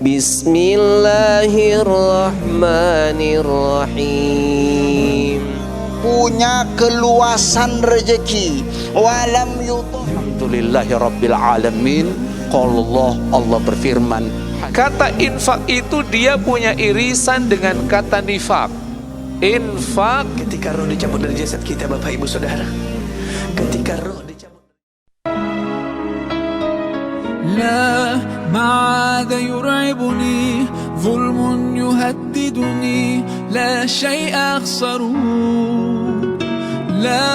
Bismillahirrahmanirrahim. Punya keluasan rezeki. Walam yutuh. Alhamdulillahirabbil alamin. Qala Allah berfirman, kata infak itu dia punya irisan dengan kata nifak. Infak Ketika roh dicabut dari jasad kita, Bapak Ibu Saudara, ketika roh dicabut, لا ما عاد يرعبني ظلم يهددني لا شيء أخسره لا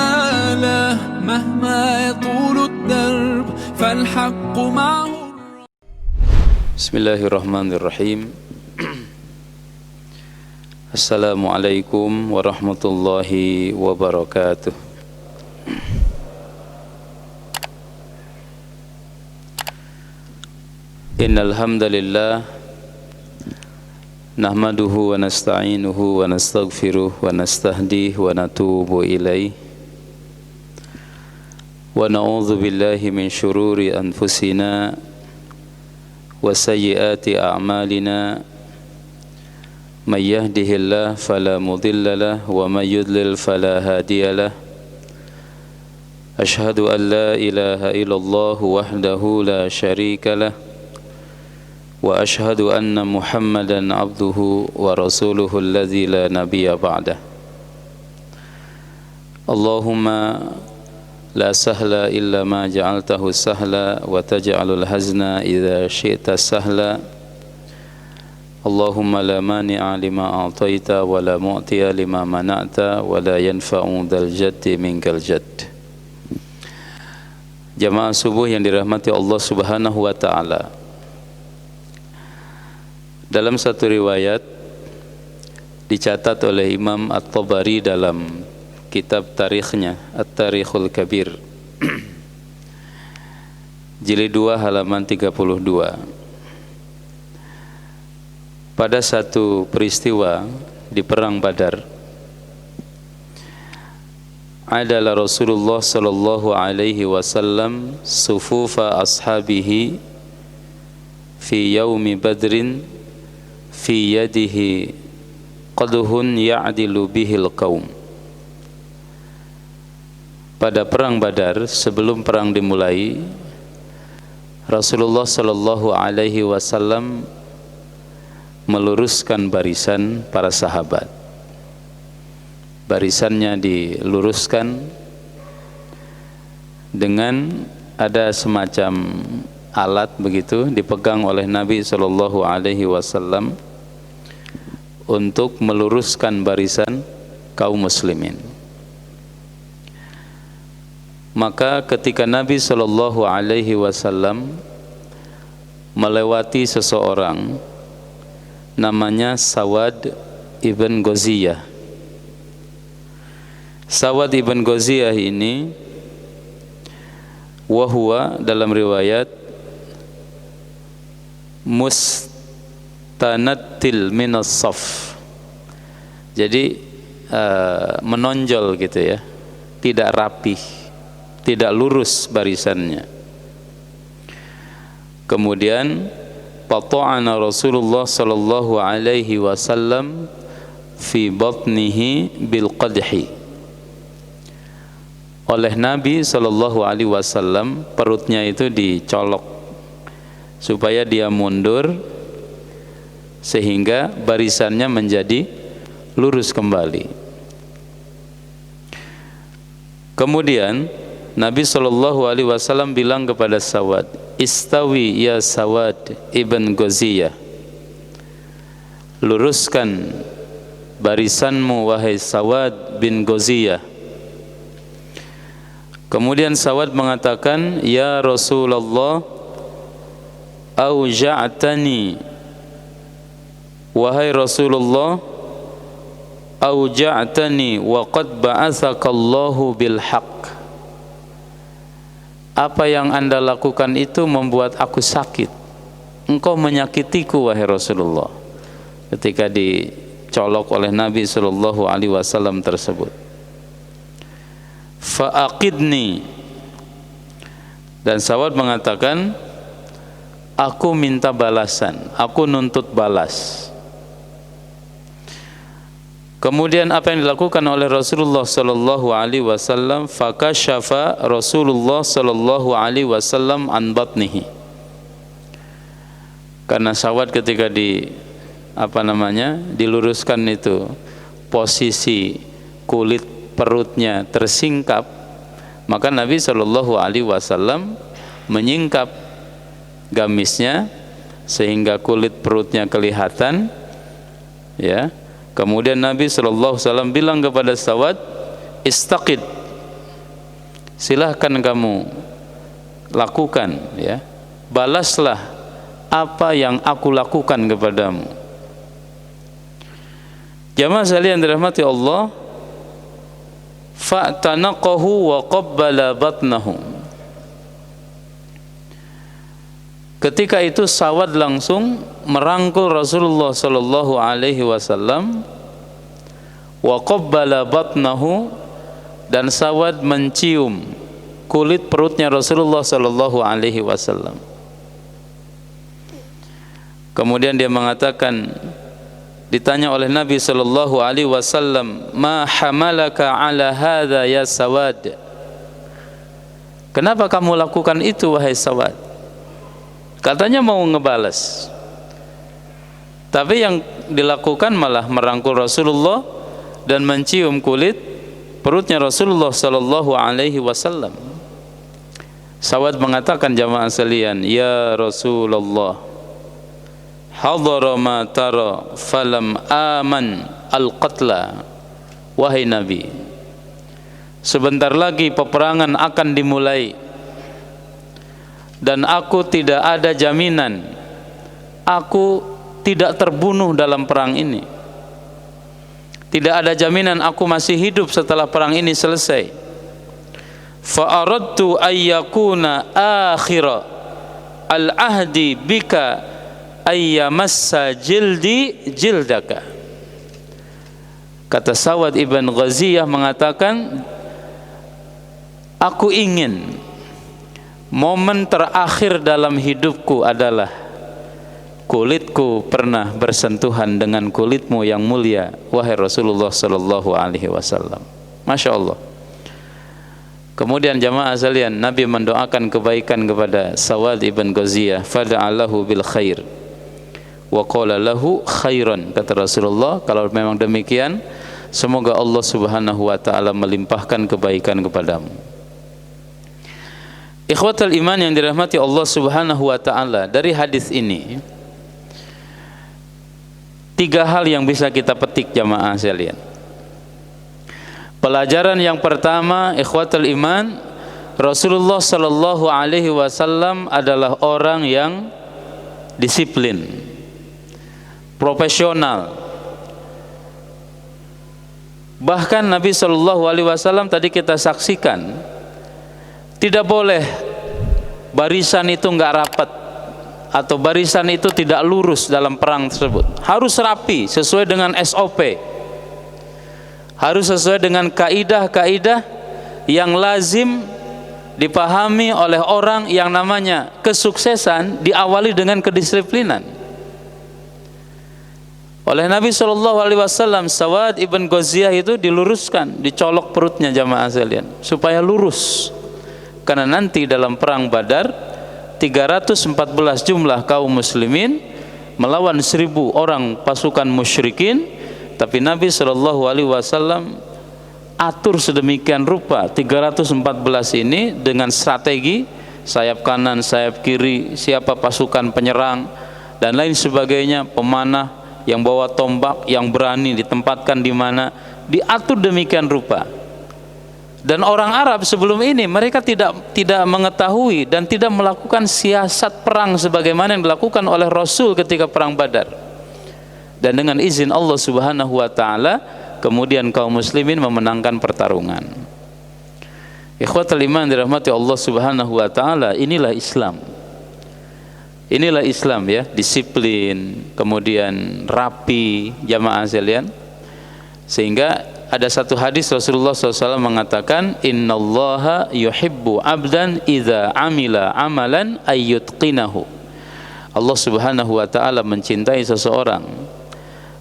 مهما يطول الدرب فالحق معه. Bismillahirrahmanirrahim. Assalamualaikum warahmatullahi wabarakatuh. Innal hamdalillah nahmaduhu wa nasta'inuhu wa nastaghfiruh wa nastahdihi wa natubu ilaih wa na'udzu billahi min syururi anfusina wa sayyiati a'malina may yahdihillahu fala mudilla lahu wa may yudlil fala hadiya lahu. Asyhadu an la ilaha illallah wahdahu la syarika lahu wa ashhadu anna Muhammadan abduhu wa rasuluhu alladzi la nabiyya ba'dah. Allahumma la sahla illa ma ja'altahu sahla wa taj'alul hazna idza syi'ta sahla. Allahumma la mani'a lima a'taita wa la mu'tiya lima mana'ta wa la yanfa'u dzal jaddi minkal jadd. Jamaah subuh yang dirahmati Allah Subhanahu wa taala. Dalam satu riwayat dicatat oleh Imam At-Tabari dalam kitab tarikhnya At-Tarikhul Kabir jilid 2 halaman 32. Pada satu peristiwa di perang Badar, adalah Rasulullah sallallahu alaihi wasallam sufufa ashabihi fi yaumi badrin fi yadihi qadhun ya'dilu bihil qaum. Pada perang Badar, sebelum perang dimulai, Rasulullah sallallahu alaihi wasallam meluruskan barisan para sahabat. Barisannya diluruskan dengan ada semacam alat begitu dipegang oleh Nabi sallallahu alaihi wasallam untuk meluruskan barisan kaum muslimin. Maka ketika Nabi sallallahu alaihi wasallam melewati seseorang namanya Sawad ibn Ghaziyah. Sawad ibn Ghaziyah ini wahwa dalam riwayat mustanattil minas saf. Jadi menonjol gitu ya, tidak rapih, tidak lurus barisannya. Kemudian pata'ana Rasulullah sallallahu alaihi wasallam fi batnihi bil qadhi. Oleh Nabi sallallahu alaihi wasallam perutnya itu dicolok supaya dia mundur sehingga barisannya menjadi lurus kembali. Kemudian Nabi sallallahu alaihi wasallam bilang kepada Sawad, "Istawi ya Sawad ibn Ghaziyah." Luruskan barisanmu wahai Sawad bin Ghaziyah. Kemudian Sawad mengatakan, "Ya Rasulullah, auja'tani." Wahai Rasulullah, auja'tani wa qad ba'atsakallahu bil haqq. Apa yang Anda lakukan itu membuat aku sakit. Engkau menyakitiku wahai Rasulullah. Ketika dicolok oleh Nabi sallallahu alaihi wasallam tersebut. Fa'aqidni. Dan Sawad mengatakan, aku minta balasan, aku nuntut balas. Kemudian apa yang dilakukan oleh Rasulullah sallallahu alaihi wasallam? Fakashafa Rasulullah sallallahu alaihi wasallam an batnihi. Karena Sawad ketika diluruskan itu, posisi kulit perutnya tersingkap, maka Nabi sallallahu alaihi wasallam menyingkap gamisnya sehingga kulit perutnya kelihatan, ya. Kemudian Nabi SAW bilang kepada Sawad, istaqid, silahkan kamu lakukan, ya, balaslah apa yang aku lakukan kepadamu. Jamaah sekalian dirahmati Allah, fa'tanaqahu wa qabbala batnahu. Ketika itu Sawad langsung merangkul Rasulullah sallallahu alaihi wasallam, wa qabbala batnahu, dan Sawad mencium kulit perutnya Rasulullah sallallahu alaihi wasallam. Kemudian dia mengatakan, ditanya oleh Nabi sallallahu alaihi wasallam, ma hamalaka ala hadza ya Sawad? Kenapa kamu lakukan itu wahai Sawad? Katanya mau ngebalas, tapi yang dilakukan malah merangkul Rasulullah dan mencium kulit perutnya Rasulullah sallallahu alaihi wasallam. Sawad mengatakan, jamaah sekalian, ya Rasulullah, hadara ma tara falam aman al-qatla. Wahai Nabi, sebentar lagi peperangan akan dimulai, dan aku tidak ada jaminan aku tidak terbunuh dalam perang ini. Tidak ada jaminan aku masih hidup setelah perang ini selesai. Fa aradtu ayyakuna akhira al-ahdi bika ayyamassa jildi jildaka. Kata Sawad ibn Ghaziyah mengatakan, aku ingin momen terakhir dalam hidupku adalah kulitku pernah bersentuhan dengan kulitmu yang mulia, wahai Rasulullah sallallahu alaihi wasallam. Masya Allah. Kemudian jamaah sekalian, Nabi mendoakan kebaikan kepada Sawad ibn Ghaziyah, fada'alahu bil khair wa qala lahu khairan. Kata Rasulullah, kalau memang demikian, semoga Allah subhanahu wa ta'ala melimpahkan kebaikan kepadamu. Ikhwatal iman yang dirahmati Allah subhanahu wa ta'ala, dari hadis ini 3 hal yang bisa kita petik jamaah sekalian. Pelajaran yang pertama, ikhwatal iman, Rasulullah sallallahu alaihi wasallam adalah orang yang disiplin, profesional. Bahkan Nabi sallallahu alaihi wasallam tadi kita saksikan, tidak boleh barisan itu enggak rapat atau barisan itu tidak lurus dalam perang tersebut. Harus rapi sesuai dengan SOP. Harus sesuai dengan kaidah-kaidah yang lazim dipahami oleh orang yang namanya kesuksesan diawali dengan kedisiplinan. Oleh Nabi SAW, Sawad ibn Ghaziyah itu diluruskan, dicolok perutnya jamaah sekalian supaya lurus. Karena nanti dalam perang Badar 314 jumlah kaum muslimin melawan 1000 orang pasukan musyrikin, tapi Nabi SAW atur sedemikian rupa 314 ini dengan strategi sayap kanan, sayap kiri, siapa pasukan penyerang dan lain sebagainya, pemanah yang bawa tombak, yang berani ditempatkan di mana, diatur demikian rupa. Dan orang Arab sebelum ini mereka tidak mengetahui dan tidak melakukan siasat perang sebagaimana yang dilakukan oleh Rasul ketika perang Badar. Dan dengan izin Allah Subhanahu wa taala kemudian kaum muslimin memenangkan pertarungan. Ikhwatul iman dirahmati Allah Subhanahu wa taala, inilah Islam. Inilah Islam ya, disiplin, kemudian rapi jamaah sekalian. Sehingga ada satu hadis Rasulullah SAW mengatakan, innallaha yuhibbu abdan idza amila amalan ayyutqinahu Allah Subhanahu wa taala mencintai seseorang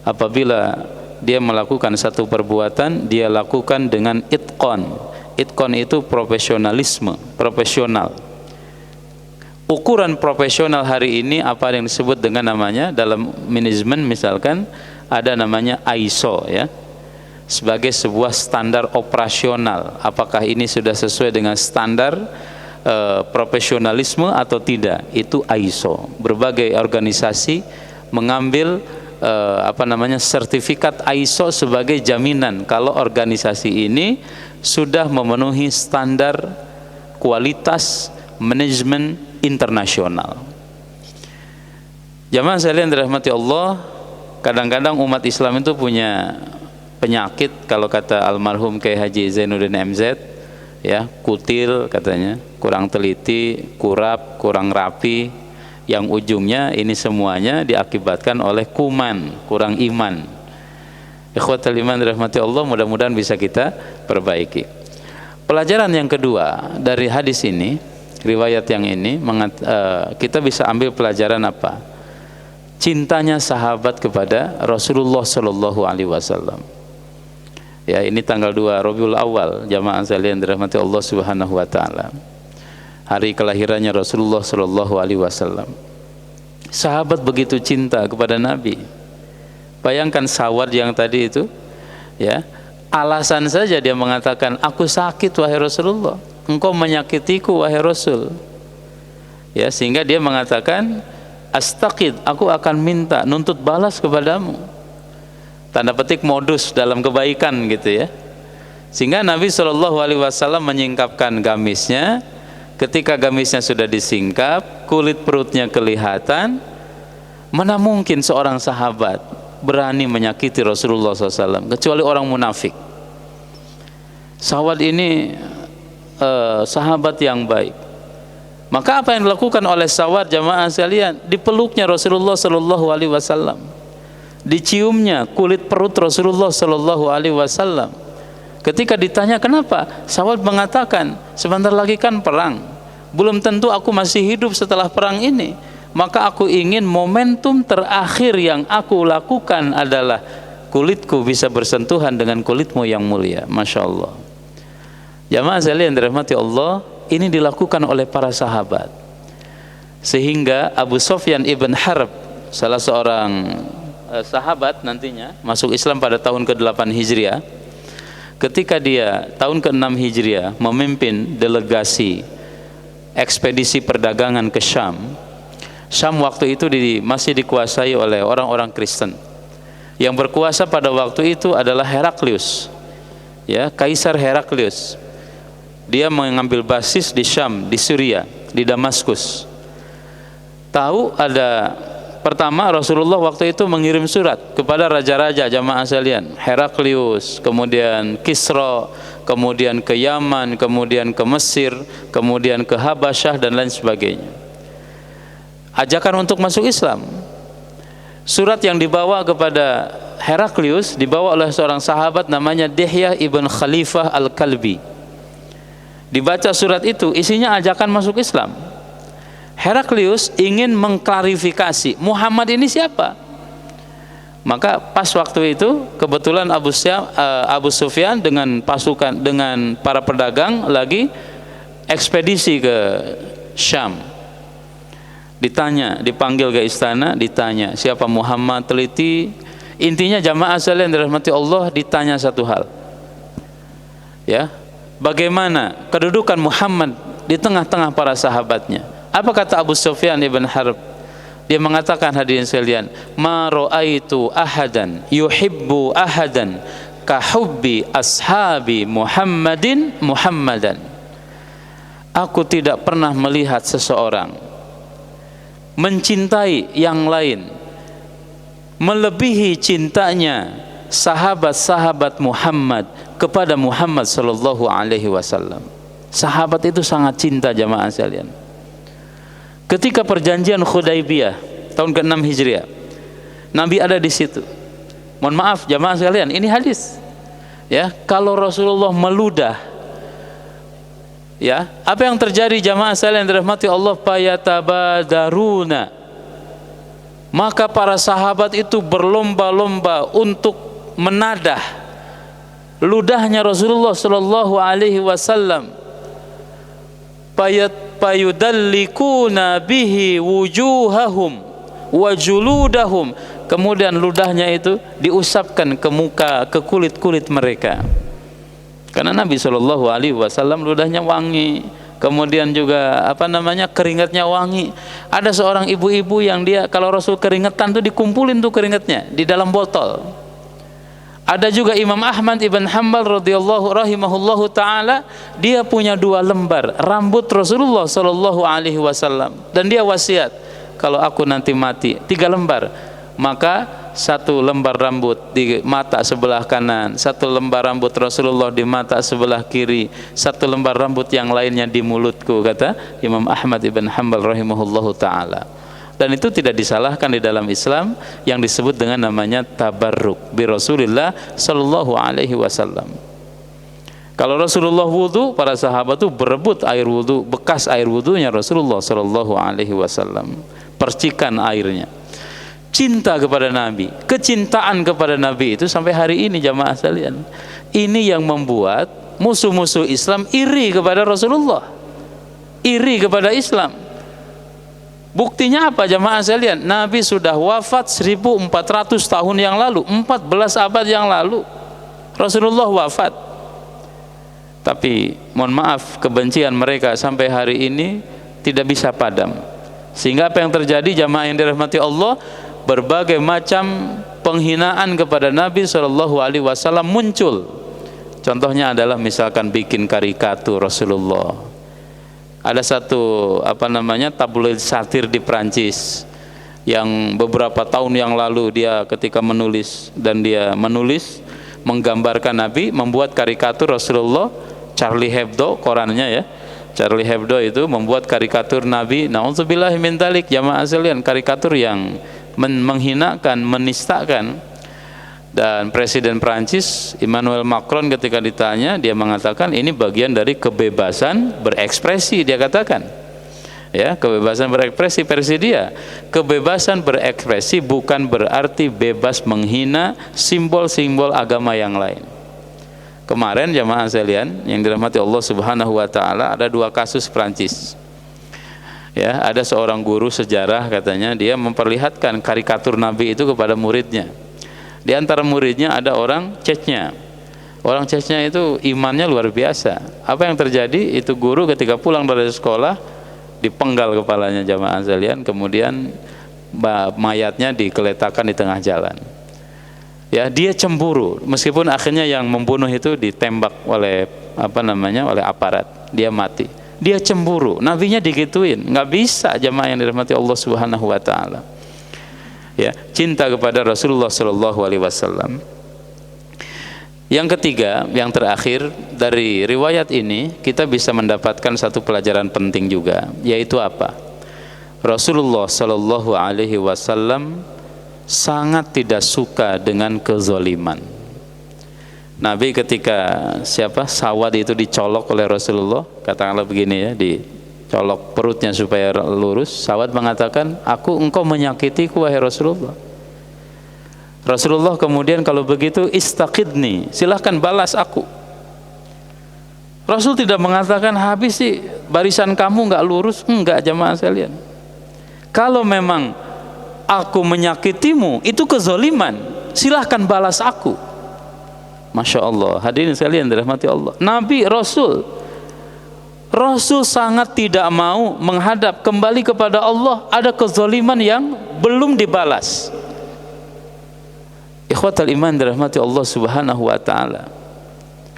apabila dia melakukan satu perbuatan, dia lakukan dengan itqan. Itqan itu profesionalisme, profesional. Ukuran profesional hari ini apa yang disebut dengan namanya dalam manajemen, misalkan ada namanya ISO ya, sebagai sebuah standar operasional. Apakah ini sudah sesuai dengan standar profesionalisme atau tidak? Itu ISO. Berbagai organisasi mengambil sertifikat ISO sebagai jaminan kalau organisasi ini sudah memenuhi standar kualitas manajemen internasional. Jamaah sekalian dirahmati Allah, kadang-kadang umat Islam itu punya penyakit, kalau kata almarhum Kiai Haji Zainuddin MZ ya, kutil katanya, kurang teliti, kurap, kurang rapi, yang ujungnya ini semuanya diakibatkan oleh kuman, kurang iman. Ikhwatul iman dirahmati Allah, mudah-mudahan bisa kita perbaiki. Pelajaran yang kedua dari hadis ini, riwayat yang ini, kita bisa ambil pelajaran apa? Cintanya sahabat kepada Rasulullah Shallallahu Alaihi Wasallam. Ya, ini tanggal 2 Rabiul Awal, jamaah sekalian dirahmati Allah Subhanahu wa taala. Hari kelahirannya Rasulullah Shallallahu Alaihi Wasallam. Sahabat begitu cinta kepada Nabi. Bayangkan Sawad yang tadi itu, ya, alasan saja dia mengatakan, aku sakit wahai Rasulullah, engkau menyakitiku wahai Rasul. Ya, sehingga dia mengatakan, astaqid, aku akan minta nuntut balas kepadamu. Tanda petik modus dalam kebaikan gitu ya. Sehingga Nabi Shallallahu Alaihi Wasallam menyingkapkan gamisnya. Ketika gamisnya sudah disingkap, kulit perutnya kelihatan. Mana mungkin seorang sahabat berani menyakiti Rasulullah SAW kecuali orang munafik. Sahabat ini sahabat yang baik. Maka apa yang dilakukan oleh sahabat jamaah sekalian? Dipeluknya Rasulullah Sallallahu Alaihi Wasallam, diciumnya kulit perut Rasulullah Sallallahu Alaihi Wasallam. Ketika ditanya kenapa, sahabat mengatakan, sebentar lagi kan perang, belum tentu aku masih hidup setelah perang ini, maka aku ingin momentum terakhir yang aku lakukan adalah kulitku bisa bersentuhan dengan kulitmu yang mulia. Masya Allah. Jamaah sekalian dirahmati Allah, ini dilakukan oleh para sahabat, sehingga Abu Sufyan ibn Harb, salah seorang sahabat nantinya masuk Islam pada tahun ke-8 Hijriah, ketika dia tahun ke-6 Hijriah memimpin delegasi ekspedisi perdagangan ke Syam. Syam waktu itu masih dikuasai oleh orang-orang Kristen. Yang berkuasa pada waktu itu adalah Heraklius, ya, Kaisar Heraklius. Dia mengambil basis di Syam, di Syria, di Damaskus. Tahu ada, pertama Rasulullah waktu itu mengirim surat kepada raja-raja jamaah sekalian, Heraklius, kemudian Kisra, kemudian ke Yaman, kemudian ke Mesir, kemudian ke Habasyah dan lain sebagainya. Ajakan untuk masuk Islam. Surat yang dibawa kepada Heraklius dibawa oleh seorang sahabat namanya Dihyah ibn Khalifah al-Kalbi. Dibaca surat itu, isinya ajakan masuk Islam. Heraklius ingin mengklarifikasi Muhammad ini siapa. Maka pas waktu itu kebetulan Abu Sufyan dengan pasukan, dengan para pedagang lagi ekspedisi ke Syam. Ditanya, dipanggil ke istana, ditanya siapa Muhammad, teliti. Intinya jamaah sekalian dirahmati Allah, ditanya satu hal, ya, bagaimana kedudukan Muhammad di tengah-tengah para sahabatnya. Apa kata Abu Sufyan ibn Harb? Dia mengatakan, hadirin sekalian, ma ra'aitu ahadan yuhibbu ahadan ka hubbi ashabi Muhammadan. Aku tidak pernah melihat seseorang mencintai yang lain melebihi cintanya sahabat-sahabat Muhammad kepada Muhammad sallallahu alaihi wasallam. Sahabat itu sangat cinta jamaah sekalian. Ketika perjanjian Hudaybiyah tahun ke-6 Hijriah, Nabi ada di situ. Mohon maaf jamaah sekalian, ini hadis. Ya, kalau Rasulullah meludah, ya, apa yang terjadi jamaah sekalian dirahmati Allah? Payatabadaruna, Maka para sahabat itu berlomba-lomba untuk menadah ludahnya Rasulullah sallallahu alaihi wasallam, payudallikuna bihi wujuhahum wa juludahum. Kemudian ludahnya itu diusapkan ke muka, ke kulit-kulit mereka. Karena Nabi sallallahu alaihi wasallam ludahnya wangi, kemudian juga keringatnya wangi. Ada seorang ibu-ibu yang dia kalau Rasul keringetan tuh dikumpulin tuh keringatnya di dalam botol. Ada juga Imam Ahmad ibn Hanbal rahimahullahu taala, dia punya 2 lembar rambut Rasulullah sallallahu alaihi wasallam, dan dia wasiat, kalau aku nanti mati 3 lembar, maka 1 lembar rambut di mata sebelah kanan, 1 lembar rambut Rasulullah di mata sebelah kiri, 1 lembar rambut yang lainnya di mulutku, kata Imam Ahmad ibn Hanbal rahimahullahu taala. Dan itu tidak disalahkan di dalam Islam, yang disebut dengan namanya tabarruk bi Rasulillah sallallahu alaihi wasallam. Kalau Rasulullah wudu, para sahabat itu berebut air wudu, bekas air wudunya Rasulullah sallallahu alaihi wasallam, percikan airnya. Cinta kepada Nabi, kecintaan kepada Nabi itu sampai hari ini jamaah sekalian. Ini yang membuat musuh-musuh Islam iri kepada Rasulullah, iri kepada Islam. Buktinya apa jamaah sekalian? Nabi sudah wafat 1400 tahun yang lalu, 14 abad yang lalu Rasulullah wafat. Tapi mohon maaf, kebencian mereka sampai hari ini tidak bisa padam. Sehingga apa yang terjadi jamaah yang dirahmati Allah, berbagai macam penghinaan kepada Nabi SAW muncul. Contohnya adalah misalkan bikin karikatur Rasulullah. Ada satu tabloid satir di Prancis yang beberapa tahun yang lalu dia ketika menulis menggambarkan Nabi, membuat karikatur Rasulullah. Charlie Hebdo, korannya ya, Charlie Hebdo itu membuat karikatur Nabi. Na'udzubillahi min dzalik jamaah sekalian, karikatur yang menghinakan, menistakan. Dan Presiden Prancis Emmanuel Macron ketika ditanya, dia mengatakan ini bagian dari kebebasan berekspresi, dia katakan. Ya, kebebasan berekspresi versi dia. Kebebasan berekspresi bukan berarti bebas menghina simbol-simbol agama yang lain. Kemarin jamaah sekalian yang dirahmati Allah Subhanahu wa taala, ada 2 kasus Prancis. Ya, ada seorang guru sejarah katanya, dia memperlihatkan karikatur Nabi itu kepada muridnya. Di antara muridnya ada orang Chechnya. Orang Chechnya itu imannya luar biasa. Apa yang terjadi? Itu guru ketika pulang dari sekolah dipenggal kepalanya jamaah sekalian, kemudian mayatnya digeletakkan di tengah jalan. Ya, dia cemburu, meskipun akhirnya yang membunuh itu ditembak oleh oleh aparat, dia mati. Dia cemburu, nabinya digituin, nggak bisa jamaah yang dirahmati Allah Subhanahu wa taala. Ya, cinta kepada Rasulullah sallallahu alaihi wasallam. Yang ketiga, yang terakhir, dari riwayat ini kita bisa mendapatkan satu pelajaran penting juga, yaitu apa? Rasulullah sallallahu alaihi wasallam sangat tidak suka dengan kezaliman. Nabi ketika Sawad itu dicolok oleh Rasulullah, katakanlah begini ya, dicolok perutnya supaya lurus, Sawad mengatakan, engkau menyakitiku wahai Rasulullah. Rasulullah kemudian kalau begitu istaqidni, silahkan balas aku. Rasul tidak mengatakan habis sih barisan kamu nggak lurus, enggak jamaah sekalian. Kalau memang aku menyakitimu, itu kezaliman, silahkan balas aku. Masya Allah, hadirin sekalian dirahmati Allah. Nabi Rasul sangat tidak mau menghadap kembali kepada Allah, ada kezaliman yang belum dibalas. Ikhwatal iman dirahmati Allah Subhanahu wa taala.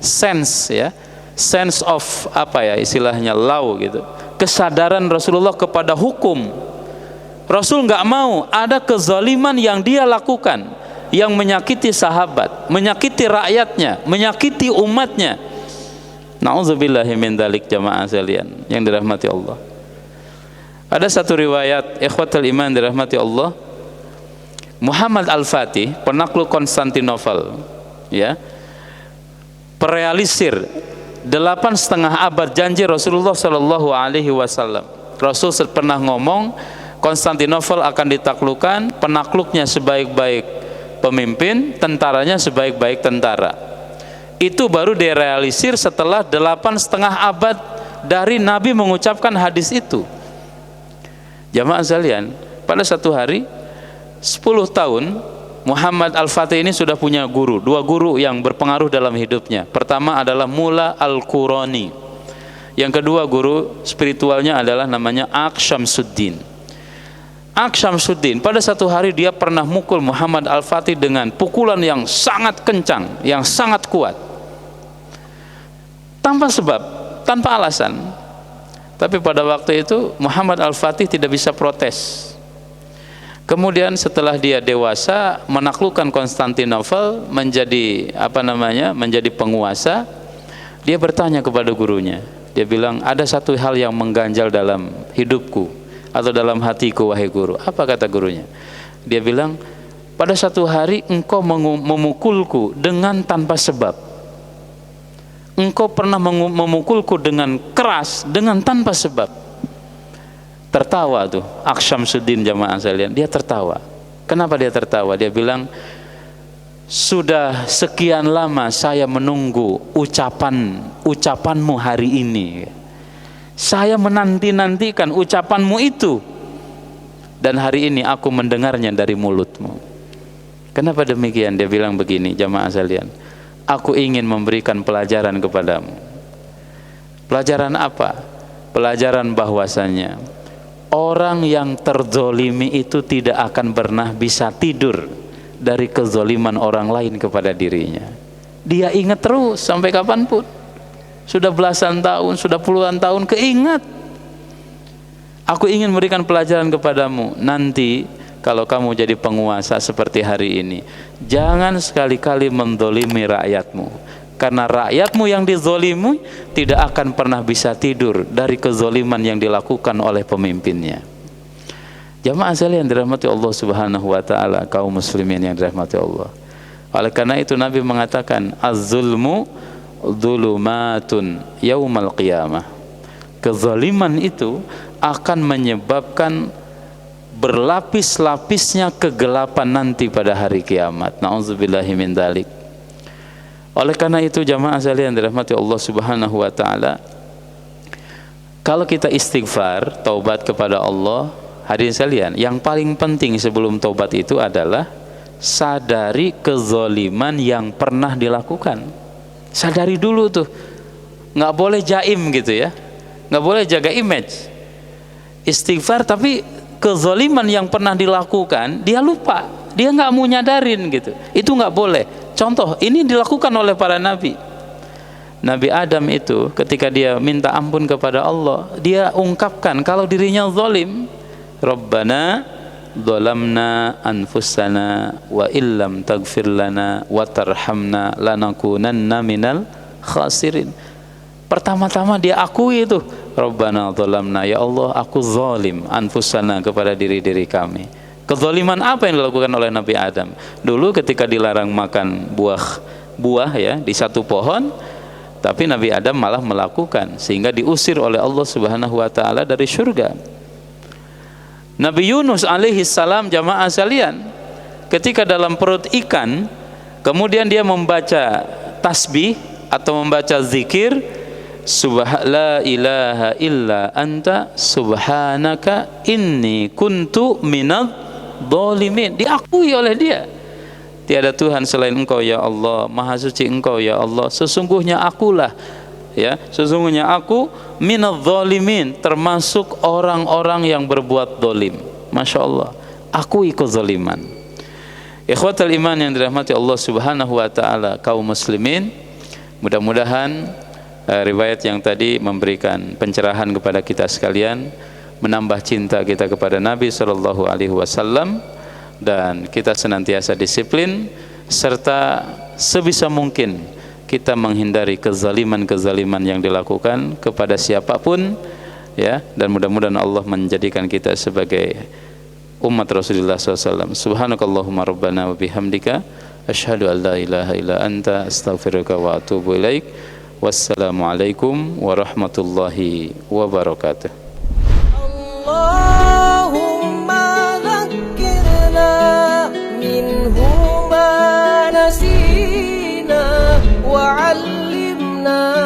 Sense of istilahnya law gitu. Kesadaran Rasulullah kepada hukum. Rasul nggak mau ada kezaliman yang dia lakukan, yang menyakiti sahabat, menyakiti rakyatnya, menyakiti umatnya. Na'udzubillahi min dzalik jamaah sekalian yang dirahmati Allah. Ada satu riwayat ikhwatul iman dirahmati Allah, Muhammad Al-Fatih, penakluk Konstantinopel, ya, perealisir 8,5 abad janji Rasulullah sallallahu alaihi wasallam. Rasul pernah ngomong, Konstantinopel akan ditaklukkan, penakluknya sebaik-baik pemimpin, tentaranya sebaik-baik tentara. Itu baru direalisir setelah 8,5 abad dari Nabi mengucapkan hadis itu. Jamaah sekalian, pada satu hari 10 tahun Muhammad Al-Fatih ini sudah punya guru, 2 guru yang berpengaruh dalam hidupnya. Pertama adalah Mula Al-Qurani. Yang kedua guru spiritualnya adalah namanya Aqsh Syamsuddin. Aqsh Syamsuddin pada satu hari dia pernah mukul Muhammad Al-Fatih dengan pukulan yang sangat kencang, yang sangat kuat. Tanpa sebab, tanpa alasan. Tapi pada waktu itu Muhammad Al-Fatih tidak bisa protes. Kemudian setelah dia dewasa menaklukkan Konstantinopel, menjadi menjadi penguasa, dia bertanya kepada gurunya. Dia bilang, ada satu hal yang mengganjal dalam hidupku atau dalam hatiku wahai guru. Apa kata gurunya? Dia bilang, pada satu hari engkau memukulku dengan tanpa sebab. Engkau pernah memukulku dengan keras, dengan tanpa sebab. Tertawa tuh Aqsh Syamsuddin, jamaah sekalian, dia tertawa. Kenapa dia tertawa? Dia bilang, sudah sekian lama saya menunggu ucapanmu hari ini. Saya menanti-nantikan ucapanmu itu, dan hari ini aku mendengarnya dari mulutmu. Kenapa demikian? Dia bilang begini, jamaah sekalian, aku ingin memberikan pelajaran kepadamu. Pelajaran apa? Pelajaran bahwasannya orang yang terzolimi itu tidak akan pernah bisa tidur dari kezoliman orang lain kepada dirinya. Dia ingat terus sampai kapanpun. Sudah belasan tahun, sudah puluhan tahun keingat. Aku ingin memberikan pelajaran kepadamu. Nanti kalau kamu jadi penguasa seperti hari ini, jangan sekali-kali menzolimi rakyatmu. Karena rakyatmu yang dizolimi tidak akan pernah bisa tidur dari kezoliman yang dilakukan oleh pemimpinnya. Jamaah sekalian dirahmati Allah Subhanahu wa taala, kaum muslimin yang dirahmati Allah. Oleh karena itu Nabi mengatakan, az-zulmu dzulumatun yaumal qiyamah. Kezaliman itu akan menyebabkan berlapis-lapisnya kegelapan nanti pada hari kiamat. Nauzubillahi min dzalik. Oleh karena itu jamaah sekalian dirahmati Allah Subhanahu wa taala, kalau kita istighfar, taubat kepada Allah, hadirin sekalian, yang paling penting sebelum taubat itu adalah sadari kezaliman yang pernah dilakukan. Sadari dulu tuh. Nggak boleh jaim gitu ya. Nggak boleh jaga image. Istighfar tapi kezaliman yang pernah dilakukan dia lupa, dia nggak mau nyadarin gitu. Itu nggak boleh. Contoh, ini dilakukan oleh para nabi. Nabi Adam itu ketika dia minta ampun kepada Allah, dia ungkapkan kalau dirinya zalim. Rabbana dhalamna anfusana wa illam taghfir lana wa tarhamna lanakunanna minal khasirin. Pertama-tama dia akui itu, Rabbana dhalamna, ya Allah aku zalim anfusana, kepada diri-diri kami. Kezaliman apa yang dilakukan oleh Nabi Adam? Dulu ketika dilarang makan buah ya di satu pohon, tapi Nabi Adam malah melakukan sehingga diusir oleh Allah Subhanahu wa taala dari surga. Nabi Yunus alaihi salam, jamaah sekalian, ketika dalam perut ikan, kemudian dia membaca tasbih atau membaca zikir, la ilaha illa anta subhanaka inni kuntu minadh dhalimin. Diakui oleh dia, tiada Tuhan selain engkau ya Allah, maha suci engkau ya Allah, sesungguhnya akulah ya, sesungguhnya aku minadh dhalimin, termasuk orang-orang yang berbuat zalim. Masya Allah, akui kezaliman. Ikhwatal iman yang dirahmati Allah Subhanahu wa taala, kaum muslimin, mudah-mudahan riwayat yang tadi memberikan pencerahan kepada kita sekalian, menambah cinta kita kepada Nabi Sallallahu Alaihi Wasallam, dan kita senantiasa disiplin serta sebisa mungkin kita menghindari kezaliman-kezaliman yang dilakukan kepada siapapun ya, dan mudah-mudahan Allah menjadikan kita sebagai umat Rasulullah SAW. Subhanakallahumma rabbana wa bihamdika asyhadu an la ilaha illa anta astaghfiruka wa atubu ilaik. Wassalamualaikum warahmatullahi wabarakatuh. Allahumma وعلمنا